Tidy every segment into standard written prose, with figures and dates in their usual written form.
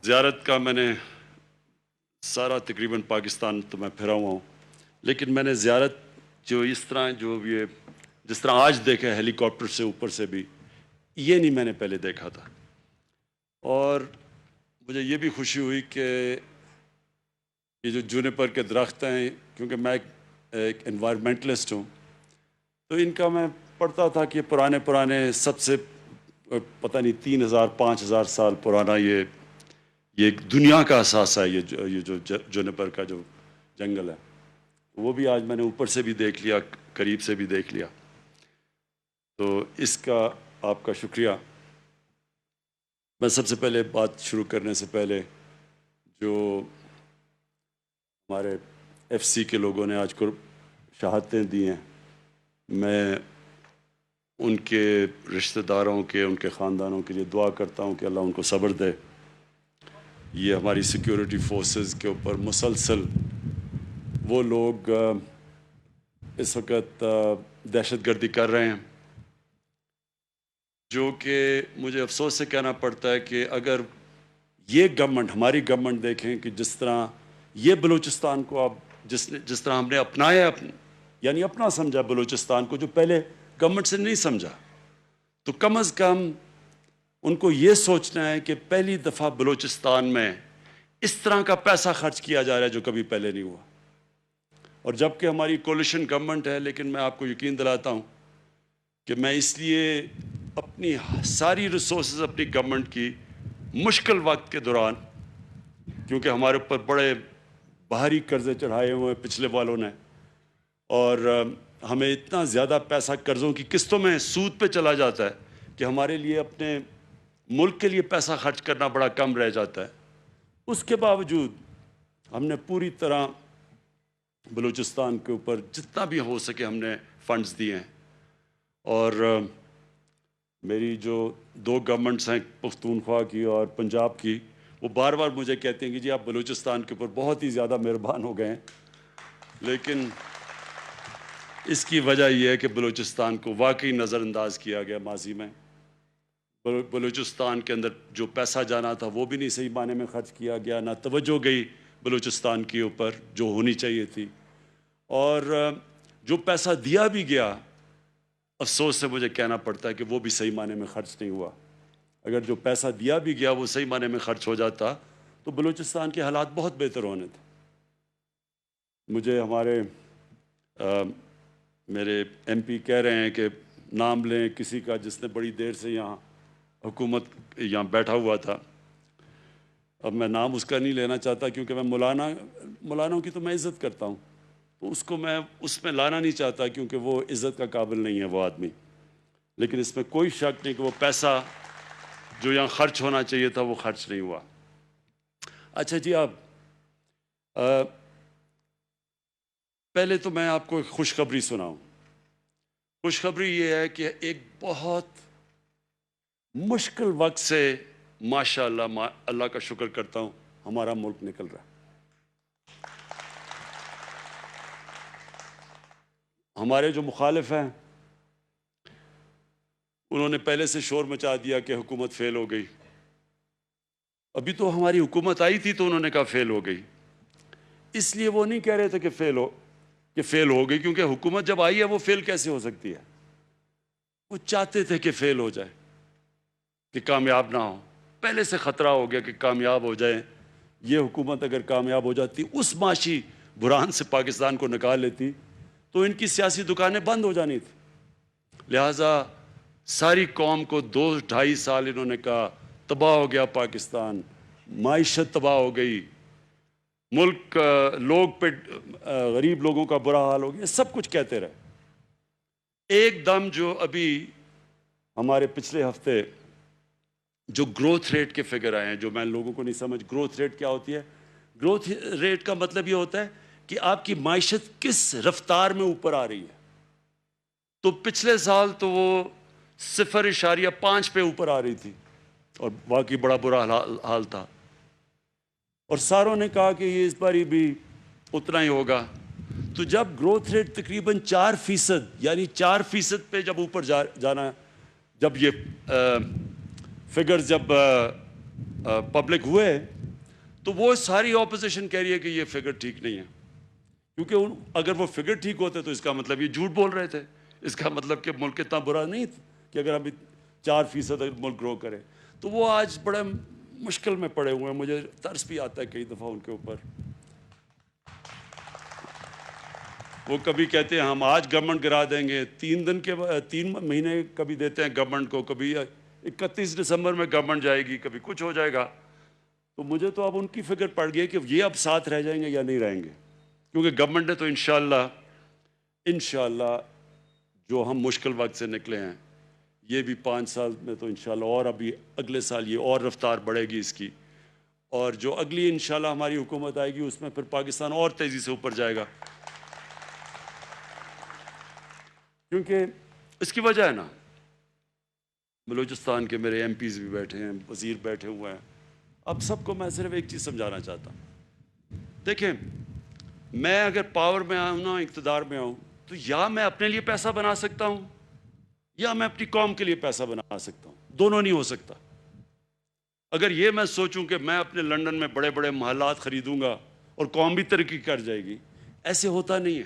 زیارت کا میں نے سارا تقریباً پاکستان تو میں پھرا ہوا ہوں، لیکن میں نے زیارت جو اس طرح جس طرح آج دیکھا ہیلی کاپٹر سے اوپر سے بھی، یہ نہیں میں نے پہلے دیکھا تھا. اور مجھے یہ بھی خوشی ہوئی کہ یہ جو جونیپر کے درخت ہیں، کیونکہ میں ایک انوائرمنٹلسٹ ہوں، تو ان کا میں پڑھتا تھا کہ پرانے سب سے پتہ نہیں 3000-5000 سال پرانا یہ ایک دنیا کا اثاثہ ہے. یہ جو جونیپر کا جو جنگل ہے، وہ بھی آج میں نے اوپر سے بھی دیکھ لیا، قریب سے بھی دیکھ لیا. تو اس کا آپ کا شکریہ. میں سب سے پہلے بات شروع کرنے سے پہلے جو ہمارے ایف سی کے لوگوں نے آج کو شہادتیں دی ہیں، میں ان کے رشتہ داروں کے، ان کے خاندانوں کے لیے دعا کرتا ہوں کہ اللہ ان کو صبر دے. یہ ہماری سیکیورٹی فورسز کے اوپر مسلسل وہ لوگ اس وقت دہشت گردی کر رہے ہیں، جو کہ مجھے افسوس سے کہنا پڑتا ہے کہ اگر یہ گورنمنٹ، ہماری گورنمنٹ دیکھیں کہ جس طرح یہ بلوچستان کو اب جس طرح ہم نے اپنایا، یعنی اپنا سمجھا بلوچستان کو، جو پہلے گورنمنٹ سے نہیں سمجھا، تو کم از کم ان کو یہ سوچنا ہے کہ پہلی دفعہ بلوچستان میں اس طرح کا پیسہ خرچ کیا جا رہا ہے جو کبھی پہلے نہیں ہوا. اور جب کہ ہماری کولیشن گورنمنٹ ہے، لیکن میں آپ کو یقین دلاتا ہوں کہ میں اس لیے اپنی ساری ریسورسز اپنی گورنمنٹ کی مشکل وقت کے دوران، کیونکہ ہمارے اوپر بڑے بھاری قرضے چڑھائے ہوئے پچھلے والوں نے، اور ہمیں اتنا زیادہ پیسہ قرضوں کی قسطوں میں سود پہ چلا جاتا ہے کہ ہمارے لیے اپنے ملک کے لیے پیسہ خرچ کرنا بڑا کم رہ جاتا ہے. اس کے باوجود ہم نے پوری طرح بلوچستان کے اوپر جتنا بھی ہو سکے ہم نے فنڈز دیے ہیں. اور میری جو 2 گورنمنٹس ہیں، پختونخوا کی اور پنجاب کی، وہ بار بار مجھے کہتے ہیں کہ جی آپ بلوچستان کے اوپر بہت ہی زیادہ مہربان ہو گئے ہیں. لیکن اس کی وجہ یہ ہے کہ بلوچستان کو واقعی نظر انداز کیا گیا ماضی میں. بلوچستان کے اندر جو پیسہ جانا تھا وہ بھی نہیں صحیح معنی میں خرچ کیا گیا، نہ توجہ گئی بلوچستان کے اوپر جو ہونی چاہیے تھی. اور جو پیسہ دیا بھی گیا، افسوس سے مجھے کہنا پڑتا ہے کہ وہ بھی صحیح معنی میں خرچ نہیں ہوا. اگر جو پیسہ دیا بھی گیا وہ صحیح معنی میں خرچ ہو جاتا تو بلوچستان کے حالات بہت بہتر ہونے تھے. مجھے میرے ایم پی کہہ رہے ہیں کہ نام لیں کسی کا جس نے بڑی دیر سے یہاں حکومت یہاں بیٹھا ہوا تھا. اب میں نام اس کا نہیں لینا چاہتا کیونکہ میں مولانوں کی تو میں عزت کرتا ہوں، تو اس کو میں اس میں لانا نہیں چاہتا کیونکہ وہ عزت کا قابل نہیں ہے وہ آدمی. لیکن اس میں کوئی شک نہیں کہ وہ پیسہ جو یہاں خرچ ہونا چاہیے تھا وہ خرچ نہیں ہوا. اچھا جی، اب پہلے تو میں آپ کو ایک خوشخبری سناؤں. خوشخبری یہ ہے کہ ایک بہت مشکل وقت سے ماشاءاللہ اللہ کا شکر کرتا ہوں ہمارا ملک نکل رہا ہے. ہمارے جو مخالف ہیں انہوں نے پہلے سے شور مچا دیا کہ حکومت فیل ہو گئی. ابھی تو ہماری حکومت آئی تھی تو انہوں نے کہا فیل ہو گئی. اس لیے وہ نہیں کہہ رہے تھے کہ فیل ہو گئی، کیونکہ حکومت جب آئی ہے وہ فیل کیسے ہو سکتی ہے. وہ چاہتے تھے کہ فیل ہو جائے، کہ کامیاب نہ ہو. پہلے سے خطرہ ہو گیا کہ کامیاب ہو جائے. یہ حکومت اگر کامیاب ہو جاتی، اس معاشی بحران سے پاکستان کو نکال لیتی، تو ان کی سیاسی دکانیں بند ہو جانی تھی. لہٰذا ساری قوم کو 2-2.5 سال انہوں نے کہا تباہ ہو گیا پاکستان، معیشت تباہ ہو گئی، ملک غریب لوگوں کا برا حال ہو گیا، سب کچھ کہتے رہے. ایک دم جو ابھی ہمارے پچھلے ہفتے جو گروتھ ریٹ کے فگر آئے ہیں، جو میں لوگوں کو نہیں سمجھ، گروتھ ریٹ کیا ہوتی ہے؟ گروتھ ریٹ کا مطلب یہ ہوتا ہے کہ آپ کی معیشت کس رفتار میں اوپر آ رہی ہے. تو پچھلے سال تو وہ 0.5 پہ اوپر آ رہی تھی اور واقعی بڑا برا حال تھا. اور ساروں نے کہا کہ یہ اس بار بھی اتنا ہی ہوگا. تو جب گروتھ ریٹ تقریباً 4%، یعنی 4% پہ جب اوپر جانا، جب یہ فگرز جب پبلک ہوئے تو وہ ساری اپوزیشن کہہ رہی ہے کہ یہ فگر ٹھیک نہیں ہے، کیونکہ اگر وہ فگر ٹھیک ہوتے تو اس کا مطلب یہ جھوٹ بول رہے تھے، اس کا مطلب کہ ملک اتنا برا نہیں کہ اگر ابھی 4% ملک گرو کرے. تو وہ آج بڑے مشکل میں پڑے ہوئے ہیں. مجھے ترس بھی آتا ہے کئی دفعہ ان کے اوپر. وہ کبھی کہتے ہیں ہم آج گورنمنٹ گرا دیں گے، 3 مہینے کبھی دیتے ہیں گورنمنٹ کو، کبھی 31 دسمبر میں گورنمنٹ جائے گی، کبھی کچھ ہو جائے گا. تو مجھے تو اب ان کی فکر پڑ گئی کہ یہ اب ساتھ رہ جائیں گے یا نہیں رہیں گے، کیونکہ گورنمنٹ نے تو انشاءاللہ جو ہم مشکل وقت سے نکلے ہیں، یہ بھی 5 سال میں تو انشاءاللہ، اور ابھی اگلے سال یہ اور رفتار بڑھے گی اس کی، اور جو اگلی انشاءاللہ ہماری حکومت آئے گی اس میں پھر پاکستان اور تیزی سے اوپر جائے گا. کیونکہ اس کی وجہ ہے نا، بلوچستان کے میرے ایم پیز بھی بیٹھے ہیں، وزیر بیٹھے ہوئے ہیں. اب سب کو میں صرف ایک چیز سمجھانا چاہتا ہوں. دیکھیں، میں اگر پاور میں آؤں نا، اقتدار میں آؤں، تو یا میں اپنے لیے پیسہ بنا سکتا ہوں یا میں اپنی قوم کے لیے پیسہ بنا سکتا ہوں. دونوں نہیں ہو سکتا. اگر یہ میں سوچوں کہ میں اپنے لنڈن میں بڑے بڑے محلات خریدوں گا اور قوم بھی ترقی کر جائے گی، ایسے ہوتا نہیں ہے.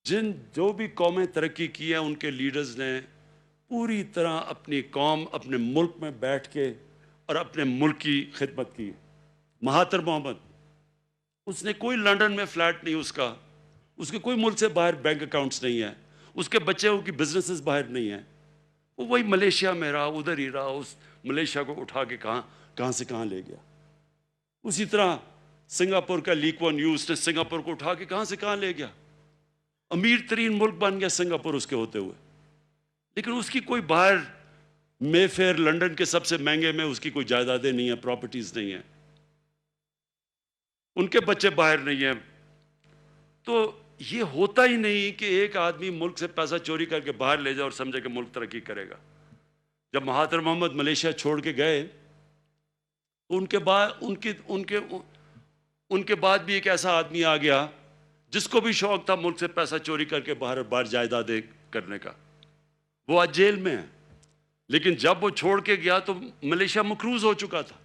جو بھی قومیں ترقی کی ہیں ان کے لیڈرز نے پوری طرح اپنی قوم، اپنے ملک میں بیٹھ کے اور اپنے ملک کی خدمت کی. مہاتر محمد، اس نے کوئی لنڈن میں فلیٹ نہیں اس کے کوئی ملک سے باہر بینک اکاؤنٹس نہیں ہیں، اس کے بچوں کی بزنسز باہر نہیں ہیں. وہ وہی ملیشیا میں رہا، ادھر ہی رہا، اس ملیشیا کو اٹھا کے کہاں سے کہاں لے گیا. اسی طرح سنگاپور کا لی کوان یو، اس نے سنگاپور کو اٹھا کے کہاں سے کہاں لے گیا. امیر ترین ملک بن گیا سنگاپور اس کے ہوتے ہوئے، لیکن اس کی کوئی باہر مے فیئر لنڈن کے سب سے مہنگے میں اس کی کوئی جائیدادیں نہیں ہیں، پراپرٹیز نہیں ہیں، ان کے بچے باہر نہیں ہیں. تو یہ ہوتا ہی نہیں کہ ایک آدمی ملک سے پیسہ چوری کر کے باہر لے جائے اور سمجھے کہ ملک ترقی کرے گا. جب مہاتر محمد ملیشیا چھوڑ کے گئے، ان کے بعد بھی ایک ایسا آدمی آ گیا جس کو بھی شوق تھا ملک سے پیسہ چوری کر کے باہر جائیدادیں کرنے کا. وہ آج جیل میں ہے. لیکن جب وہ چھوڑ کے گیا تو ملیشیا مقروض ہو چکا تھا.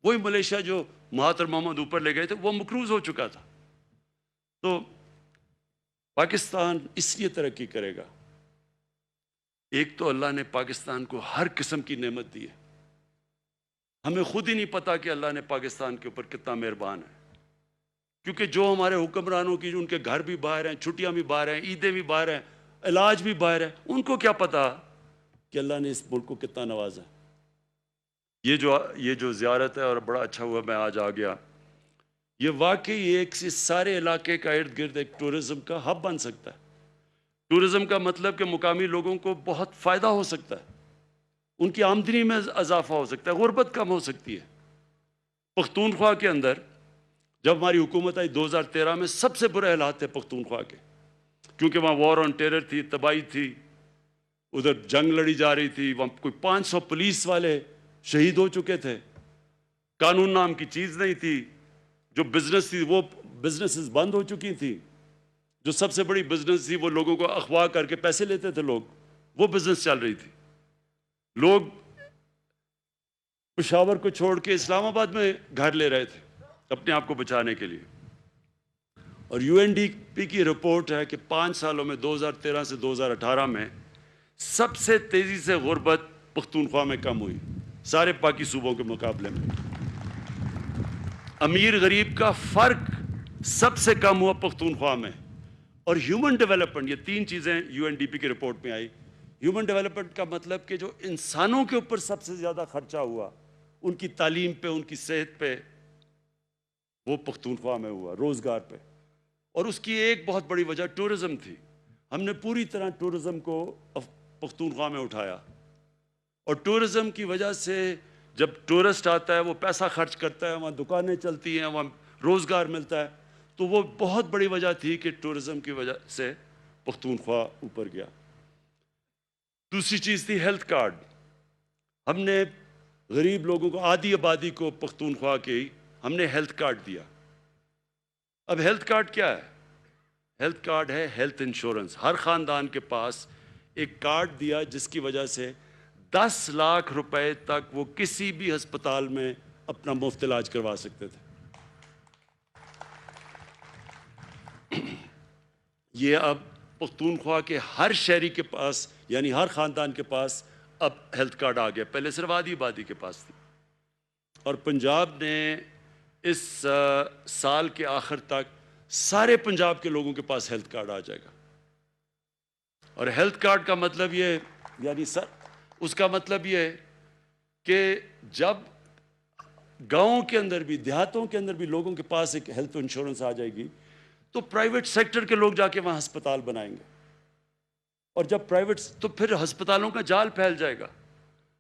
وہی ملیشیا جو مہاتر محمد اوپر لے گئے تھے وہ مقروض ہو چکا تھا. تو پاکستان اس لیے ترقی کرے گا، ایک تو اللہ نے پاکستان کو ہر قسم کی نعمت دی ہے. ہمیں خود ہی نہیں پتا کہ اللہ نے پاکستان کے اوپر کتنا مہربان ہے، کیونکہ جو ہمارے حکمرانوں کی، ان کے گھر بھی باہر ہیں، چھٹیاں بھی باہر ہیں، عیدیں بھی باہر ہیں، علاج بھی باہر ہے، ان کو کیا پتا کہ اللہ نے اس ملک کو کتنا نوازا. یہ جو زیارت ہے، اور بڑا اچھا ہوا میں آج آ گیا، یہ واقعی ایک اس سارے علاقے کا ارد گرد ایک ٹورزم کا ہب بن سکتا ہے. ٹورزم کا مطلب کہ مقامی لوگوں کو بہت فائدہ ہو سکتا ہے، ان کی آمدنی میں اضافہ ہو سکتا ہے، غربت کم ہو سکتی ہے. پختونخوا کے اندر جب ہماری حکومت آئی 2013 میں، سب سے برے حالات تھے پختونخوا کے، کیونکہ وہاں وار آن ٹیرر تھی، تباہی تھی، ادھر جنگ لڑی جا رہی تھی، وہاں کوئی 500 پولیس والے شہید ہو چکے تھے، قانون نام کی چیز نہیں تھی، جو بزنس تھی وہ بزنسز بند ہو چکی تھی، جو سب سے بڑی بزنس تھی وہ لوگوں کو اغوا کر کے پیسے لیتے تھے لوگ، وہ بزنس چل رہی تھی. لوگ پشاور کو چھوڑ کے اسلام آباد میں گھر لے رہے تھے اپنے آپ کو بچانے کے لیے. اور یو این ڈی پی کی رپورٹ ہے کہ 5 سالوں میں 2013 سے 2018 میں سب سے تیزی سے غربت پختونخوا میں کم ہوئی سارے باقی صوبوں کے مقابلے میں. امیر غریب کا فرق سب سے کم ہوا پختونخوا میں. اور ہیومن ڈیولپمنٹ، یہ 3 چیزیں یو این ڈی پی کی رپورٹ میں آئی. ہیومن ڈیولپمنٹ کا مطلب کہ جو انسانوں کے اوپر سب سے زیادہ خرچہ ہوا، ان کی تعلیم پہ، ان کی صحت پہ، وہ پختونخوا میں ہوا، روزگار پہ. اور اس کی ایک بہت بڑی وجہ ٹورزم تھی. ہم نے پوری طرح ٹورزم کو پختونخوا میں اٹھایا، اور ٹورزم کی وجہ سے جب ٹورسٹ آتا ہے وہ پیسہ خرچ کرتا ہے، وہاں دکانیں چلتی ہیں، وہاں روزگار ملتا ہے. تو وہ بہت بڑی وجہ تھی کہ ٹورزم کی وجہ سے پختونخوا اوپر گیا. دوسری چیز تھی ہیلتھ کارڈ. ہم نے غریب لوگوں کو، آدھی آبادی کو پختونخوا کی ہم نے ہیلتھ کارڈ دیا. اب ہیلتھ کارڈ کیا ہے؟ ہیلتھ کارڈ ہے ہیلتھ انشورنس. ہر خاندان کے پاس ایک کارڈ دیا جس کی وجہ سے 10 لاکھ روپے تک وہ کسی بھی ہسپتال میں اپنا مفت علاج کروا سکتے تھے. یہ اب پختونخوا کے ہر شہری کے پاس یعنی ہر خاندان کے پاس اب ہیلتھ کارڈ آ گیا. پہلے صرف آدھی آبادی کے پاس تھی. اور پنجاب نے اس سال کے آخر تک سارے پنجاب کے لوگوں کے پاس ہیلتھ کارڈ آ جائے گا. اور ہیلتھ کارڈ کا مطلب یہ یعنی اس کا مطلب یہ ہے کہ جب گاؤں کے اندر بھی دیہاتوں کے اندر بھی لوگوں کے پاس ایک ہیلتھ انشورنس آ جائے گی تو پرائیویٹ سیکٹر کے لوگ جا کے وہاں ہسپتال بنائیں گے. اور جب پرائیویٹ تو پھر ہسپتالوں کا جال پھیل جائے گا.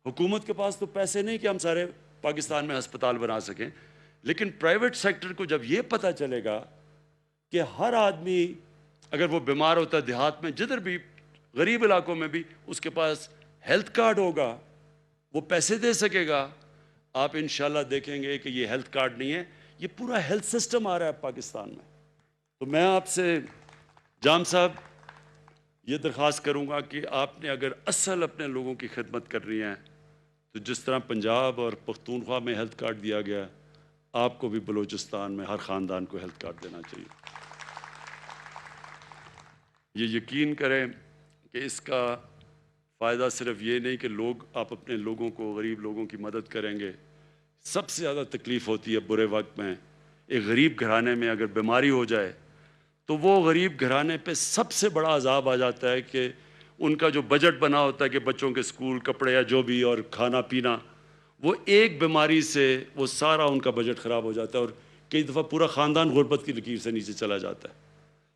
حکومت کے پاس تو پیسے نہیں کہ ہم سارے پاکستان میں ہسپتال بنا سکیں, لیکن پرائیویٹ سیکٹر کو جب یہ پتہ چلے گا کہ ہر آدمی اگر وہ بیمار ہوتا ہے دیہات میں جدھر بھی غریب علاقوں میں بھی اس کے پاس ہیلتھ کارڈ ہوگا, وہ پیسے دے سکے گا. آپ انشاءاللہ دیکھیں گے کہ یہ ہیلتھ کارڈ نہیں ہے, یہ پورا ہیلتھ سسٹم آ رہا ہے پاکستان میں. تو میں آپ سے جام صاحب یہ درخواست کروں گا کہ آپ نے اگر اصل اپنے لوگوں کی خدمت کرنی ہے تو جس طرح پنجاب اور پختونخوا میں ہیلتھ کارڈ دیا گیا, آپ کو بھی بلوچستان میں ہر خاندان کو ہیلتھ کارڈ دینا چاہیے. یہ یقین کریں کہ اس کا فائدہ صرف یہ نہیں کہ آپ اپنے لوگوں کو غریب لوگوں کی مدد کریں گے. سب سے زیادہ تکلیف ہوتی ہے برے وقت میں. ایک غریب گھرانے میں اگر بیماری ہو جائے تو وہ غریب گھرانے پہ سب سے بڑا عذاب آ جاتا ہے کہ ان کا جو بجٹ بنا ہوتا ہے کہ بچوں کے سکول کپڑے یا جو بھی اور کھانا پینا, وہ ایک بیماری سے وہ سارا ان کا بجٹ خراب ہو جاتا ہے اور کئی دفعہ پورا خاندان غربت کی لکیر سے نیچے چلا جاتا ہے.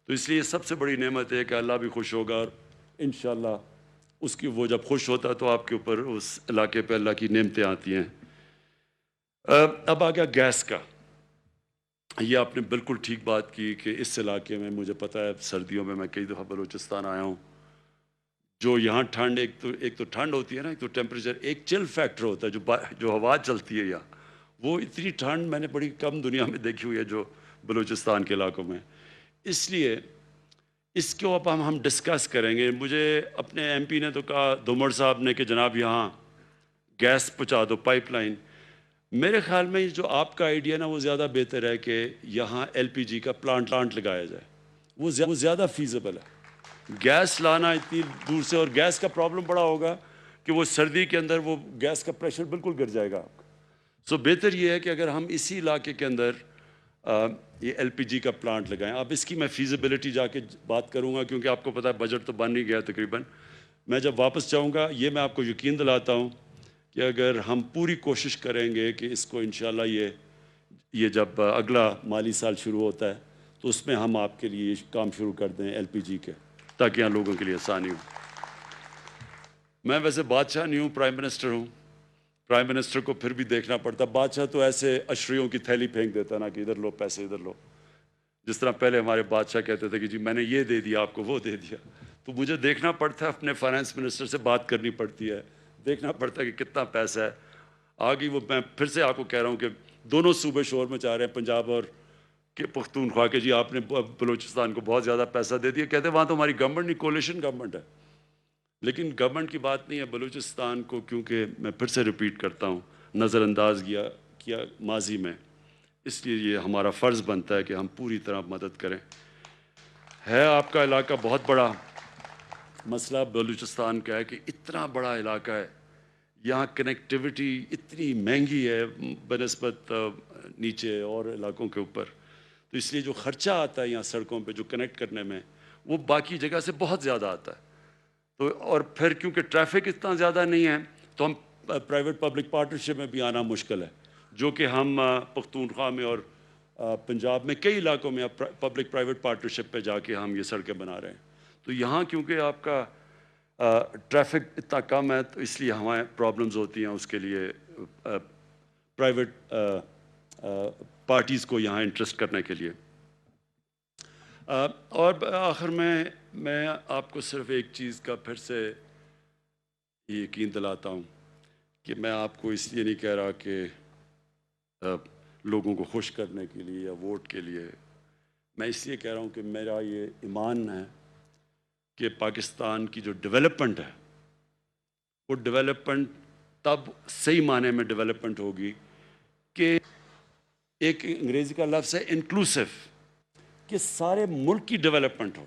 تو اس لیے سب سے بڑی نعمت ہے کہ اللہ بھی خوش ہوگا اور انشاءاللہ اس کی وہ جب خوش ہوتا ہے تو آپ کے اوپر اس علاقے پہ اللہ کی نعمتیں آتی ہیں. اب آ گیا گیس کا. یہ آپ نے بالکل ٹھیک بات کی کہ اس علاقے میں مجھے پتہ ہے سردیوں میں کئی دفعہ بلوچستان آیا ہوں. جو یہاں ٹھنڈ ایک تو ٹھنڈ ہوتی ہے نا, ایک تو ٹیمپریچر, ایک چل فیکٹر ہوتا ہے جو ہوا چلتی ہے یہاں, وہ اتنی ٹھنڈ میں نے بڑی کم دنیا میں دیکھی ہوئی ہے جو بلوچستان کے علاقوں میں. اس لیے اس کو اب ہم ڈسکس کریں گے. مجھے اپنے ایم پی نے تو کہا دومر صاحب نے کہ جناب یہاں گیس پہنچا دو پائپ لائن. میرے خیال میں جو آپ کا آئیڈیا نا وہ زیادہ بہتر ہے کہ یہاں ایل پی جی کا پلانٹ لگایا جائے. وہ زیادہ فیزیبل ہے. گیس لانا اتنی دور سے, اور گیس کا پرابلم بڑا ہوگا کہ وہ سردی کے اندر وہ گیس کا پریشر بالکل گر جائے گا آپ کا. سو بہتر یہ ہے کہ اگر ہم اسی علاقے کے اندر یہ ایل پی جی کا پلانٹ لگائیں. اب اس کی میں فیزیبلٹی جا کے بات کروں گا کیونکہ آپ کو پتہ ہے بجٹ تو بن ہی گیا تقریباً. میں جب واپس جاؤں گا یہ میں آپ کو یقین دلاتا ہوں کہ اگر ہم پوری کوشش کریں گے کہ اس کو انشاءاللہ یہ جب اگلا مالی سال شروع ہوتا ہے تو اس میں ہم آپ کے لیے یہ کام شروع کر دیں ایل پی جی کے, تاکہ یہاں لوگوں کے لیے آسانی ہو. میں ویسے بادشاہ نہیں ہوں, پرائم منسٹر ہوں. پرائم منسٹر کو پھر بھی دیکھنا پڑتا. بادشاہ تو ایسے اشریوں کی تھیلی پھینک دیتا نا کہ ادھر لو پیسے ادھر لو. جس طرح پہلے ہمارے بادشاہ کہتے تھے کہ جی میں نے یہ دے دیا آپ کو, وہ دے دیا. تو مجھے دیکھنا پڑتا ہے, اپنے فائنانس منسٹر سے بات کرنی پڑتی ہے, دیکھنا پڑتا ہے کہ کتنا پیسہ ہے. آگے وہ میں پھر سے آپ کو کہہ رہا ہوں کہ دونوں صوبے شور مچا رہے ہیں, پنجاب اور کہ پختونخوا کے جی آپ نے بلوچستان کو بہت زیادہ پیسہ دے دیا. کہتے ہیں وہاں تو ہماری گورنمنٹ نہیں, کولیشن گورنمنٹ ہے. لیکن گورنمنٹ کی بات نہیں ہے. بلوچستان کو کیونکہ میں پھر سے ریپیٹ کرتا ہوں نظر انداز کیا ماضی میں, اس لیے یہ ہمارا فرض بنتا ہے کہ ہم پوری طرح مدد کریں. ہے آپ کا علاقہ بہت بڑا. مسئلہ بلوچستان کا ہے کہ اتنا بڑا علاقہ ہے, یہاں کنیکٹیوٹی اتنی مہنگی ہے بنسبت نیچے اور علاقوں کے اوپر. تو اس لیے جو خرچہ آتا ہے یہاں سڑکوں پہ جو کنیکٹ کرنے میں, وہ باقی جگہ سے بہت زیادہ آتا ہے. تو اور پھر کیونکہ ٹریفک اتنا زیادہ نہیں ہے تو ہم پرائیویٹ پبلک پارٹنرشپ میں بھی آنا مشکل ہے, جو کہ ہم پختونخوا میں اور پنجاب میں کئی علاقوں میں پبلک پرائیویٹ پارٹنرشپ پہ جا کے ہم یہ سڑکیں بنا رہے ہیں. تو یہاں کیونکہ آپ کا ٹریفک اتنا کم ہے تو اس لیے ہمیں پرابلمز ہوتی ہیں اس کے لیے پرائیویٹ پارٹیز کو یہاں انٹرسٹ کرنے کے لیے. اور آخر میں آپ کو صرف ایک چیز کا پھر سے یقین دلاتا ہوں کہ میں آپ کو اس لیے نہیں کہہ رہا کہ لوگوں کو خوش کرنے کے لیے یا ووٹ کے لیے. میں اس لیے کہہ رہا ہوں کہ میرا یہ ایمان ہے کہ پاکستان کی جو ڈیولپمنٹ ہے وہ ڈیولپمنٹ تب صحیح معنی میں ڈیولپمنٹ ہوگی کہ ایک انگریزی کا لفظ ہے انکلوسو، کہ سارے ملک کی ڈیولپمنٹ ہو.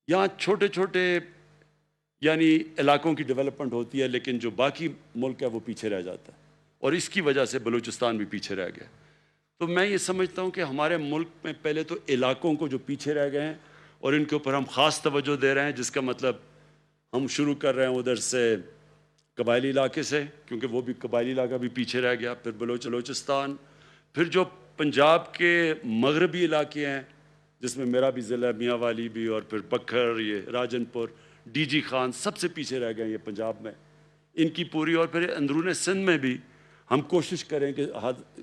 یہاں چھوٹے چھوٹے یعنی علاقوں کی ڈیولپمنٹ ہوتی ہے، لیکن جو باقی ملک ہے وہ پیچھے رہ جاتا ہے، اور اس کی وجہ سے بلوچستان بھی پیچھے رہ گیا. تو میں یہ سمجھتا ہوں کہ ہمارے ملک میں پہلے تو علاقوں کو جو پیچھے رہ گئے ہیں اور ان کے اوپر ہم خاص توجہ دے رہے ہیں، جس کا مطلب ہم شروع کر رہے ہیں ادھر سے قبائلی علاقے سے، کیونکہ وہ بھی قبائلی علاقہ بھی پیچھے رہ گیا، پھر بلوچستان، پھر جو پنجاب کے مغربی علاقے ہیں جس میں میرا بھی ضلع میاں والی بھی، اور پھر بکھر، یہ راجن پور، ڈی جی خان، سب سے پیچھے رہ گئے ہیں یہ پنجاب میں، ان کی پوری. اور پھر اندرون سندھ میں بھی ہم کوشش کریں کہ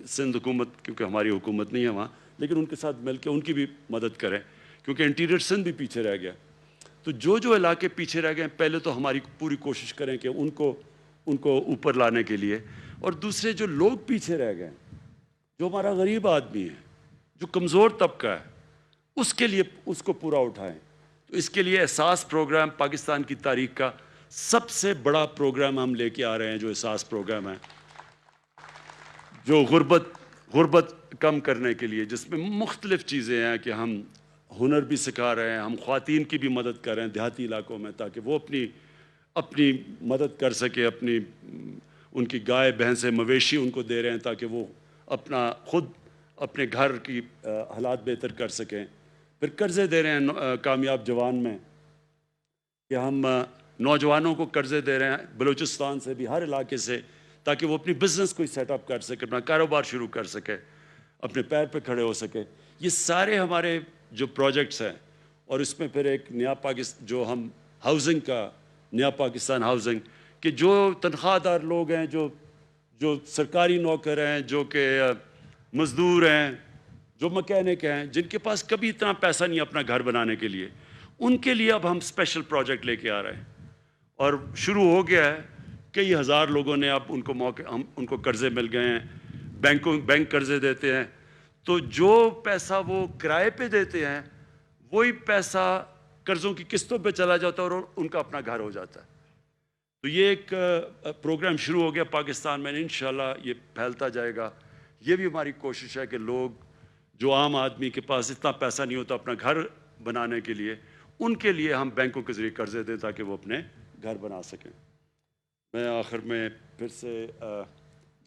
سندھ حکومت، کیونکہ ہماری حکومت نہیں ہے وہاں، لیکن ان کے ساتھ مل کے ان کی بھی مدد کریں، کیونکہ انٹیریئر سندھ بھی پیچھے رہ گیا. تو جو علاقے پیچھے رہ گئے ہیں، پہلے تو ہماری پوری کوشش کریں کہ ان کو اوپر لانے کے لیے. اور دوسرے جو لوگ پیچھے رہ گئے ہیں، جو ہمارا غریب آدمی ہے، جو کمزور طبقہ ہے، اس کے لیے اس کو پورا اٹھائیں. تو اس کے لیے احساس پروگرام پاکستان کی تاریخ کا سب سے بڑا پروگرام ہم لے کے آ رہے ہیں، جو احساس پروگرام ہے، جو غربت کم کرنے کے لیے، جس میں مختلف چیزیں ہیں کہ ہم ہنر بھی سکھا رہے ہیں، ہم خواتین کی بھی مدد کر رہے ہیں دیہاتی علاقوں میں، تاکہ وہ اپنی مدد کر سکے، ان کی گائے بھینسیں مویشی ان کو دے رہے ہیں تاکہ وہ خود اپنے گھر کی حالات بہتر کر سکیں. پھر قرضے دے رہے ہیں کامیاب جوان میں، کہ ہم نوجوانوں کو قرضے دے رہے ہیں بلوچستان سے بھی، ہر علاقے سے، تاکہ وہ اپنی بزنس کو سیٹ اپ کر سکے، اپنا کاروبار شروع کر سکے، اپنے پیر پہ کھڑے ہو سکے. یہ سارے ہمارے جو پروجیکٹس ہیں. اور اس میں پھر ایک نیا پاکستان، جو ہم ہاؤسنگ کا نیا پاکستان ہاؤسنگ، کہ جو تنخواہ دار لوگ ہیں، جو سرکاری نوکر ہیں، جو کہ مزدور ہیں، جو مکینک ہیں، جن کے پاس کبھی اتنا پیسہ نہیں اپنا گھر بنانے کے لیے، ان کے لیے اب ہم اسپیشل پروجیکٹ لے کے آ رہے ہیں. اور شروع ہو گیا ہے، کئی ہزار لوگوں نے اب ان کو قرضے مل گئے ہیں، بینک قرضے دیتے ہیں. تو جو پیسہ وہ کرائے پہ دیتے ہیں، وہی پیسہ قرضوں کی قسطوں پہ چلا جاتا ہے اور ان کا اپنا گھر ہو جاتا ہے. تو یہ ایک پروگرام شروع ہو گیا پاکستان میں، انشاءاللہ یہ پھیلتا جائے گا. یہ بھی ہماری کوشش ہے کہ لوگ، جو عام آدمی کے پاس اتنا پیسہ نہیں ہوتا اپنا گھر بنانے کے لیے، ان کے لیے ہم بینکوں کے ذریعے قرضے دیں تاکہ وہ اپنے گھر بنا سکیں. میں آخر میں پھر سے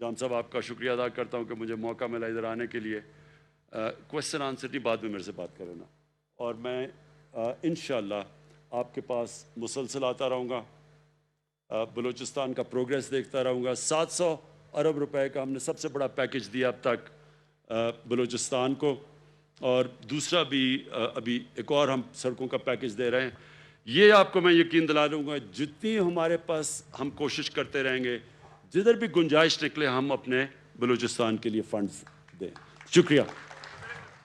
جان صاحب آپ کا شکریہ ادا کرتا ہوں کہ مجھے موقع ملا ادھر آنے کے لیے. کویسچن آنسر نہیں، بعد میں میرے سے بات کریں نا. اور میں انشاءاللہ آپ کے پاس مسلسل آتا رہوں گا، بلوچستان کا پروگریس دیکھتا رہوں گا. 700 ارب روپے کا ہم نے سب سے بڑا پیکج دیا اب تک بلوچستان کو، اور دوسرا بھی ابھی ایک اور ہم سڑکوں کا پیکج دے رہے ہیں. یہ آپ کو میں یقین دلا دوں گا، جتنی ہمارے پاس ہم کوشش کرتے رہیں گے، جدھر بھی گنجائش نکلے ہم اپنے بلوچستان کے لیے فنڈز دیں. شکریہ.